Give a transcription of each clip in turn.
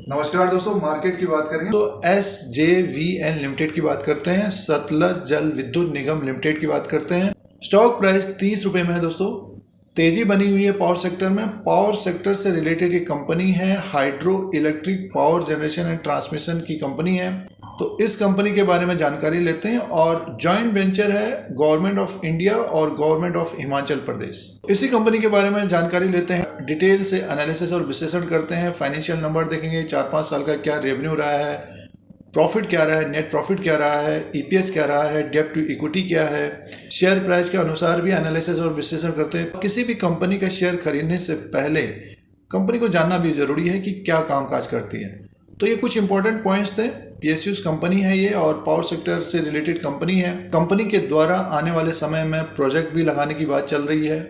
नमस्कार दोस्तों, मार्केट की बात करेंगे तो SJVN लिमिटेड की बात करते हैं, सतलज जल विद्युत निगम लिमिटेड की बात करते हैं। स्टॉक प्राइस 30 रुपए में है दोस्तों। तेजी बनी हुई है पावर सेक्टर में। पावर सेक्टर से रिलेटेड ये कंपनी है, hydro electric power generation and transmission की कंपनी है। तो इस कंपनी के बारे में जानकारी लेते हैं और जॉइंट वेंचर है गवर्नमेंट ऑफ इंडिया और गवर्नमेंट ऑफ हिमाचल प्रदेश। इसी कंपनी के बारे में जानकारी लेते हैं, डिटेल से एनालिसिस और विश्लेषण करते हैं। फाइनेंशियल नंबर देखेंगे, 4-5 साल का क्या रेवेन्यू रहा है, प्रॉफिट क्या रहा है, नेट प्रॉफिट क्या रहा है, ईपीएस क्या रहा है, डेब्ट टू इक्विटी क्या है, शेयर प्राइस के अनुसार भी एनालिसिस और विश्लेषण करते हैं। किसी भी कंपनी का शेयर खरीदने से पहले कंपनी को जानना भी जरूरी है कि क्या कामकाज करती है। तो ये कुछ इंपॉर्टेंट पॉइंट्स थे। पीएसयूज कंपनी है ये और पावर सेक्टर से रिलेटेड कंपनी है। कंपनी के द्वारा आने वाले समय में प्रोजेक्ट भी लगाने की बात चल रही है।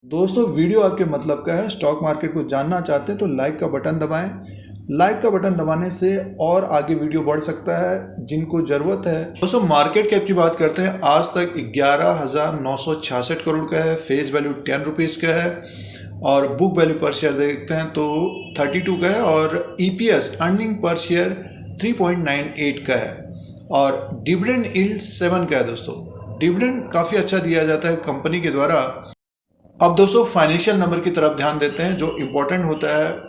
दोस्तों, वीडियो आपके मतलब का है, स्टॉक मार्केट को जानना चाहते हैं तो लाइक का बटन दबाएं। लाइक का बटन दबाने से और आगे वीडियो बढ़ सकता है जिनको जरूरत है। दोस्तों, मार्केट कैप की बात करते हैं। आज तक 11,966 करोड़ का है, फेस वैल्यू 10 रुपीज़ का है और बुक वैल्यू पर शेयर देखते हैं तो 32 का है और ईपीएस अर्निंग पर शेयर 3.98 का है और डिविडेंड यील्ड 7 का है। दोस्तों, डिविडेंड काफ़ी अच्छा दिया जाता है कंपनी के द्वारा। अब दोस्तों, फाइनेंशियल नंबर की तरफ ध्यान देते हैं जो इम्पोर्टेंट होता है।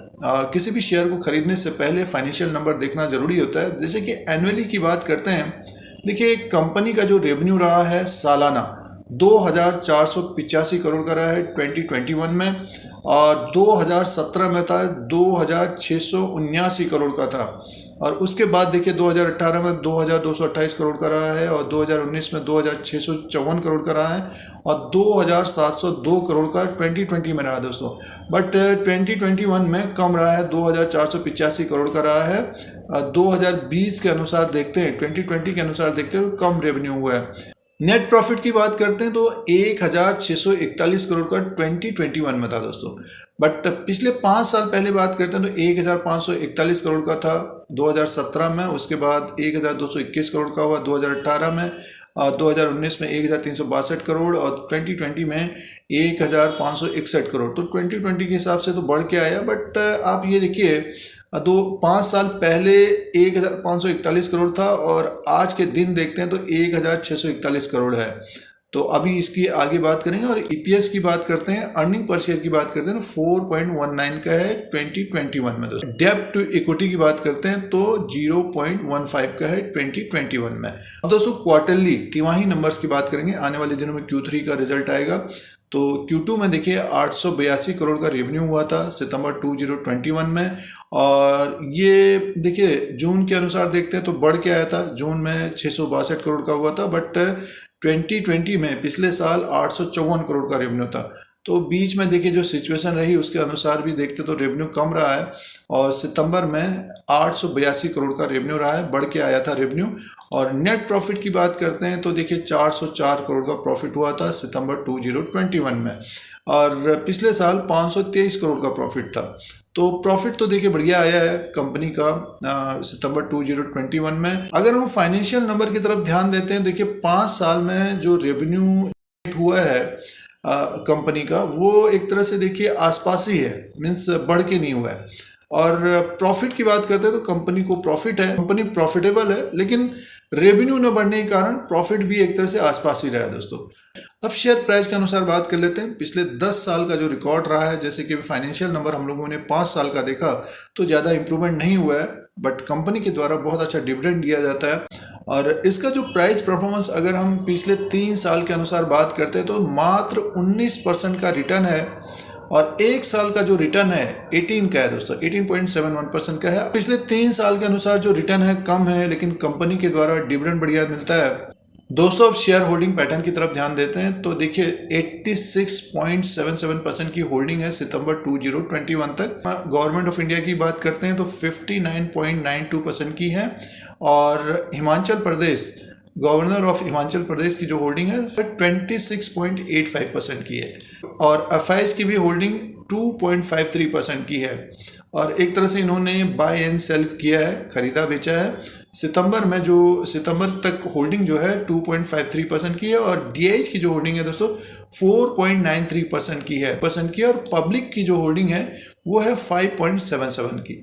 किसी भी शेयर को खरीदने से पहले फाइनेंशियल नंबर देखना जरूरी होता है। जैसे कि एनुअली की बात करते हैं, देखिए कंपनी का जो रेवेन्यू रहा है सालाना 2,485 करोड़ का रहा है 2021 में और 2017 में था 2,679 करोड़ का था और उसके बाद देखिए 2018 में 2,228 करोड़ का रहा है और 2019 में 2,654 करोड़ का रहा है और 2,702 करोड़ का 2020 में रहा दोस्तों। बट 2021 में कम रहा है, 2,485 करोड़ का रहा है। 2020 के अनुसार देखते हैं, 2020 के अनुसार देखते हैं तो कम रेवेन्यू हुआ है। नेट प्रॉफिट की बात करते हैं तो 1,641 करोड़ का 2021 में था दोस्तों। बट पिछले 5 साल पहले बात करते हैं तो 1,541 करोड़ का था 2017 में, उसके बाद 1,221 करोड़ का हुआ 2018 में और 2019 में 1,362 करोड़ और 2020 में 1,561 करोड़। तो 2020 के हिसाब से तो बढ़ के आया। बट आप ये देखिए 5 साल पहले 1,541 करोड़ था और आज के दिन देखते हैं तो 1,641 करोड़ है। तो अभी इसकी आगे बात करेंगे और ईपीएस की बात करते हैं, अर्निंग पर शेयर की बात करते हैं तो 4.19 का है 2021 में दोस्तों। डेब्ट टू इक्विटी की बात करते हैं तो 0.15 का है 2021 में। अब दोस्तों, क्वार्टरली तिमाही नंबर्स की बात करेंगे। आने वाले दिनों में Q3 का रिजल्ट आएगा तो Q2 में देखिए 882 करोड़ का रेवेन्यू हुआ था सितंबर 2021 में और ये देखिए जून के अनुसार देखते हैं तो बढ़ के आया था। जून में 662 करोड़ का हुआ था बट 2020 में पिछले साल 854 करोड़ का रेवेन्यू था। तो बीच में देखिए जो सिचुएशन रही उसके अनुसार भी देखते तो रेवेन्यू कम रहा है और सितंबर में 882 करोड़ का रेवेन्यू रहा है, बढ़ के आया था रेवेन्यू। और नेट प्रॉफिट की बात करते हैं तो देखिए 404 करोड़ का प्रॉफिट हुआ था सितंबर 2021 में और पिछले साल 523 करोड़ का प्रॉफिट था। तो प्रॉफिट तो देखिए बढ़िया आया है कंपनी का सितंबर 2021 में। अगर हम फाइनेंशियल नंबर की तरफ ध्यान देते हैं, देखिए 5 साल में जो रेवेन्यू हुआ है कंपनी का वो एक तरह से देखिए आसपास ही है, मीन्स बढ़ के नहीं हुआ है। और प्रॉफिट की बात करते हैं तो कंपनी को प्रॉफिट है, कंपनी प्रॉफिटेबल है, लेकिन रेवेन्यू न बढ़ने के कारण प्रॉफिट भी एक तरह से आसपास ही रहा है दोस्तों। अब शेयर प्राइस के अनुसार बात कर लेते हैं। पिछले 10 साल का जो रिकॉर्ड रहा है, जैसे कि फाइनेंशियल नंबर हम लोगों ने 5 साल का देखा तो ज़्यादा इंप्रूवमेंट नहीं हुआ है, बट कंपनी के द्वारा बहुत अच्छा डिविडेंड दिया जाता है और इसका जो प्राइस परफॉर्मेंस अगर हम पिछले 3 साल के अनुसार बात करते हैं तो मात्र 19% का रिटर्न है और 1 साल का जो रिटर्न है 18 का है दोस्तों, 18.71% का है। पिछले 3 साल के अनुसार जो रिटर्न है कम है, लेकिन कंपनी के द्वारा डिविडेंड बढ़िया मिलता है दोस्तों। अब शेयर होल्डिंग पैटर्न की तरफ ध्यान देते हैं तो देखिए 86.77% की होल्डिंग है सितंबर 2021 तक। गवर्नमेंट ऑफ इंडिया की बात करते हैं तो 59.92% की है और हिमाचल प्रदेश, गवर्नर ऑफ हिमाचल प्रदेश की जो होल्डिंग है 26.85% की है और एफआईज की भी होल्डिंग 2.53% की है और एक तरह से इन्होंने बाय एंड सेल किया है, खरीदा बेचा है। सितंबर तक होल्डिंग जो है 2.53% की है और डीआईज की जो होल्डिंग है दोस्तों 4.93% की है और पब्लिक की जो होल्डिंग है वो है 5.77 की।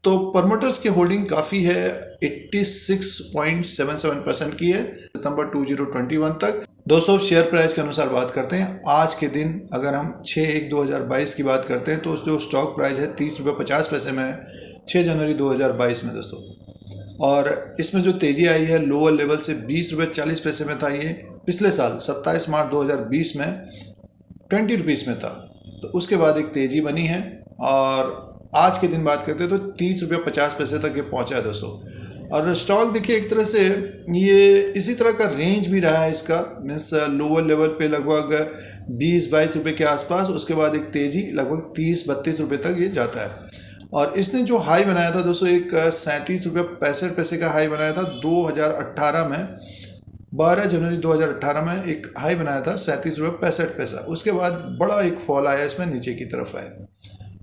तो प्रमोटर्स की होल्डिंग काफ़ी है, 86.77% की है सितंबर 2021 तक। दोस्तों शेयर प्राइस के अनुसार बात करते हैं, आज के दिन अगर हम 6/1/2022 की बात करते हैं तो जो स्टॉक प्राइस है 30 रुपये 50 पैसे में है 6 जनवरी 2022 में दोस्तों। और इसमें जो तेज़ी आई है लोअर लेवल से 20 रुपये 40 पैसे में था, ये पिछले साल 27 मार्च 2020 में 20 रुपीज़ में था। तो उसके बाद एक तेज़ी बनी है और आज के दिन बात करते हैं तो 30 रुपये 50 पैसे तक ये पहुंचा है दोस्तों। और स्टॉक देखिए एक तरह से ये इसी तरह का रेंज भी रहा है इसका, मीन्स लोअर लेवल पे लगभग 20-22 रुपये के आसपास, उसके बाद एक तेज़ी लगभग 30-32 रुपये तक ये जाता है। और इसने जो हाई बनाया था दोस्तों, एक 37 रुपये 65 पैसे का हाई बनाया था 2018 में, 12 जनवरी 2018 में एक हाई बनाया था 37 रुपये 65 पैसा। उसके बाद बड़ा एक फॉल आया इसमें, नीचे की तरफ आया।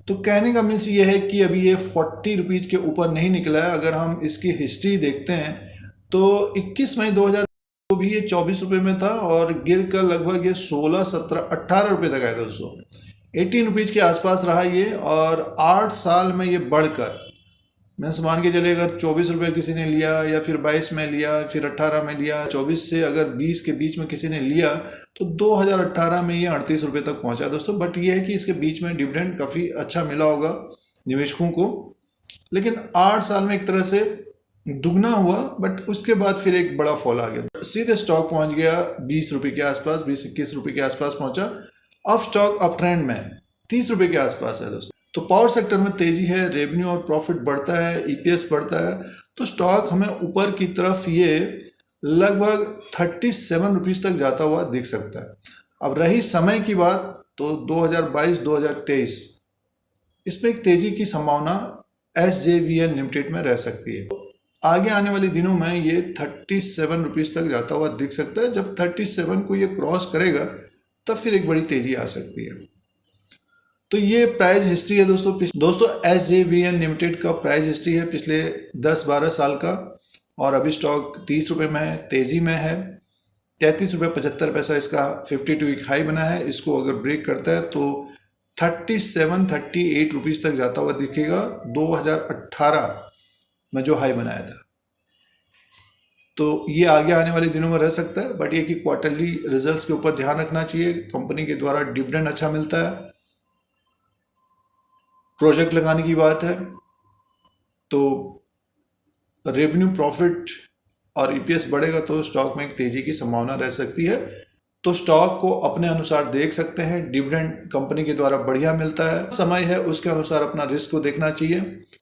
तो कहने का मीन्स ये है कि अभी ये 40 रुपीज़ के ऊपर नहीं निकला है। अगर हम इसकी हिस्ट्री देखते हैं तो 21 मई 2000 को भी ये 24 रुपये में था और गिर कर लगभग ये 16, 17, 18 रुपये तक आया था दोस्तों। 18 रुपीज़ के आसपास रहा ये और 8 साल में ये बढ़कर, मैं मान के चले अगर 24 रुपये किसी ने लिया या फिर 22 में लिया फिर 18 में लिया, 24 से अगर 20 के बीच में किसी ने लिया तो 2018 में ये 38 रुपये तक पहुंचा दोस्तों। बट ये है कि इसके बीच में डिविडेंड काफ़ी अच्छा मिला होगा निवेशकों को, लेकिन 8 साल में एक तरह से दुगना हुआ। बट उसके बाद फिर एक बड़ा फॉल आ गया, सीधे स्टॉक पहुंच गया 20 रुपये के आसपास, 20-21 रुपये के आसपास पहुंचा। अब स्टॉक अप ट्रेंड में 30 रुपये के आसपास है दोस्तों। तो पावर सेक्टर में तेज़ी है, रेवेन्यू और प्रॉफिट बढ़ता है, ईपीएस बढ़ता है, तो स्टॉक हमें ऊपर की तरफ ये लगभग 37 रुपीज़ तक जाता हुआ दिख सकता है। अब रही समय की बात तो 2022-2023 इसमें एक तेज़ी की संभावना SJVN लिमिटेड में रह सकती है। आगे आने वाले दिनों में ये 37 रुपीज़ तक जाता हुआ दिख सकता है। जब 37 को ये क्रॉस करेगा तब फिर एक बड़ी तेज़ी आ सकती है। तो ये प्राइस हिस्ट्री है दोस्तों SJVN लिमिटेड का प्राइस हिस्ट्री है पिछले 10-12 साल का। और अभी स्टॉक 30 रुपये में है, तेज़ी में है। 33 रुपये 75 पैसा इसका 52 वीक हाई बना है। इसको अगर ब्रेक करता है तो 37-38 रुपीज़ तक जाता हुआ दिखेगा 2018 में जो हाई बनाया था। तो ये आगे आने वाले दिनों में रह सकता है। बट ये कि क्वार्टरली रिजल्ट्स के ऊपर ध्यान रखना चाहिए। कंपनी के द्वारा डिविडेंड अच्छा मिलता है, प्रोजेक्ट लगाने की बात है तो रेवेन्यू प्रॉफिट और ईपीएस बढ़ेगा तो स्टॉक में एक तेज़ी की संभावना रह सकती है। तो स्टॉक को अपने अनुसार देख सकते हैं, डिविडेंड कंपनी के द्वारा बढ़िया मिलता है, समय है उसके अनुसार अपना रिस्क को देखना चाहिए।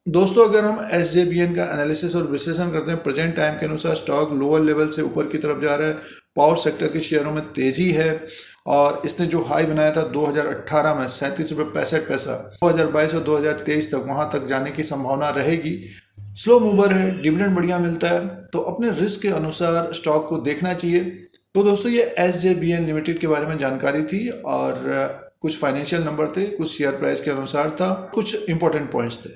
दोस्तों अगर हम SJVN का एनालिसिस और विश्लेषण करते हैं, प्रेजेंट टाइम के अनुसार स्टॉक लोअर लेवल से ऊपर की तरफ जा रहा है। पावर सेक्टर के शेयरों में तेज़ी है और इसने जो हाई बनाया था 2018 में 37 रुपये 65 पैसा, 2022 और 2023 तक वहाँ तक जाने की संभावना रहेगी। स्लो मूवर है, डिविडेंड बढ़िया मिलता है, तो अपने रिस्क के अनुसार स्टॉक को देखना चाहिए। तो दोस्तों ये SJVN लिमिटेड के बारे में जानकारी थी और कुछ फाइनेंशियल नंबर थे, कुछ शेयर प्राइस के अनुसार था, कुछ इंपॉर्टेंट पॉइंट्स थे।